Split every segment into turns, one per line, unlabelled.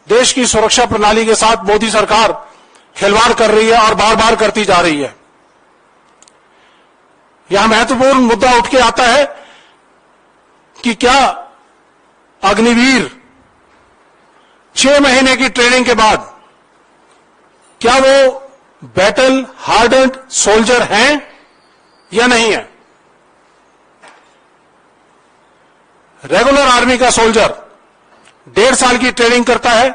देश की सुरक्षा प्रणाली के साथ मोदी सरकार खिलवाड़ कर रही है और बार बार करती जा रही है। यहां महत्वपूर्ण मुद्दा उठ के आता है कि क्या अग्निवीर 6 महीने की ट्रेनिंग के बाद क्या वो बैटल हार्डन्ड सोल्जर हैं या नहीं है। रेगुलर आर्मी का सोल्जर 1.5 साल की ट्रेनिंग करता है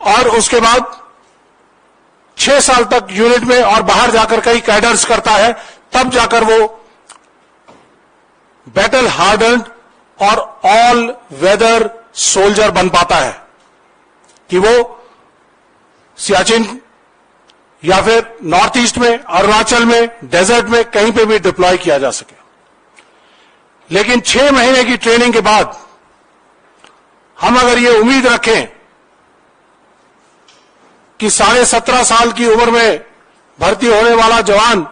और उसके बाद 6 साल तक यूनिट में और बाहर जाकर कई कैडर्स करता है, तब जाकर वो बैटल हार्डन्ड और ऑल वेदर सोल्जर बन पाता है कि वो सियाचिन या फिर नॉर्थ ईस्ट में, अरुणाचल में, डेजर्ट में कहीं पे भी डिप्लॉय किया जा सके। लेकिन 6 महीने की ट्रेनिंग के बाद हम अगर ये उम्मीद रखें कि 17.5 साल की उम्र में भर्ती होने वाला जवान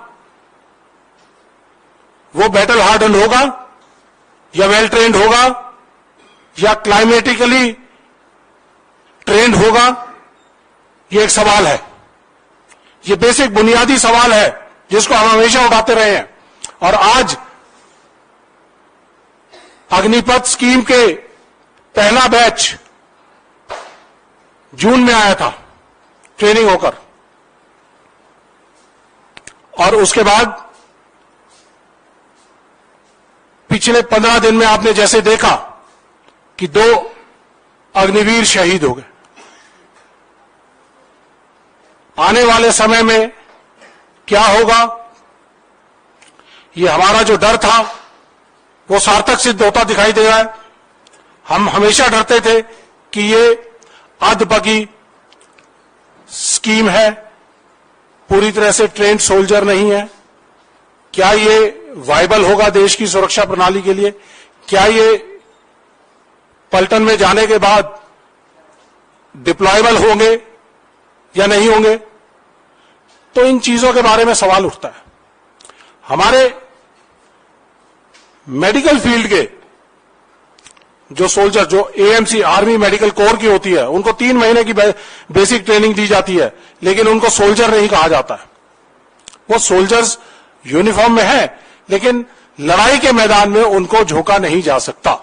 वो बैटल हार्डन होगा या वेल ट्रेंड होगा या क्लाइमेटिकली ट्रेंड होगा, ये एक सवाल है। ये बेसिक बुनियादी सवाल है जिसको हम हमेशा उठाते रहे हैं। और आज अग्निपथ स्कीम के पहला बैच जून में आया था ट्रेनिंग होकर, और उसके बाद पिछले 15 दिन में आपने जैसे देखा कि 2 अग्निवीर शहीद हो गए। आने वाले समय में क्या होगा, ये हमारा जो डर था वो सार्थक सिद्ध होता दिखाई दे रहा है। हम हमेशा डरते थे कि ये अधबगी स्कीम है, पूरी तरह से ट्रेंड सोल्जर नहीं है। क्या ये वायबल होगा देश की सुरक्षा प्रणाली के लिए? क्या ये पलटन में जाने के बाद डिप्लॉयबल होंगे या नहीं होंगे? तो इन चीजों के बारे में सवाल उठता है। हमारे मेडिकल फील्ड के जो सोल्जर, जो एएमसी आर्मी मेडिकल कोर की होती है, उनको 3 महीने की बेसिक ट्रेनिंग दी जाती है, लेकिन उनको सोल्जर नहीं कहा जाता है। वो सोल्जर्स यूनिफॉर्म में है, लेकिन लड़ाई के मैदान में उनको झोंका नहीं जा सकता।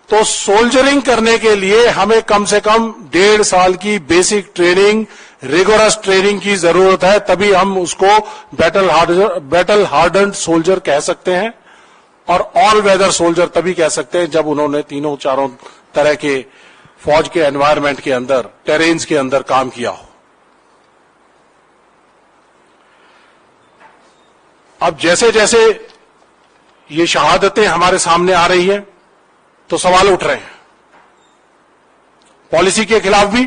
तो सोल्जरिंग करने के लिए हमें कम से कम 1.5 साल की बेसिक ट्रेनिंग, रिगोरस ट्रेनिंग की जरूरत है, तभी हम उसको बैटल हार्डन्ड सोल्जर कह सकते हैं। और ऑल वेदर सोल्जर तभी कह सकते हैं जब उन्होंने 3-4 तरह के फौज के एनवायरमेंट के अंदर, टेरेन्स के अंदर काम किया हो। अब जैसे जैसे ये शहादतें हमारे सामने आ रही हैं तो सवाल उठ रहे हैं पॉलिसी के खिलाफ भी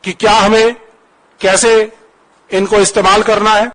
कि क्या हमें कैसे इनको इस्तेमाल करना है।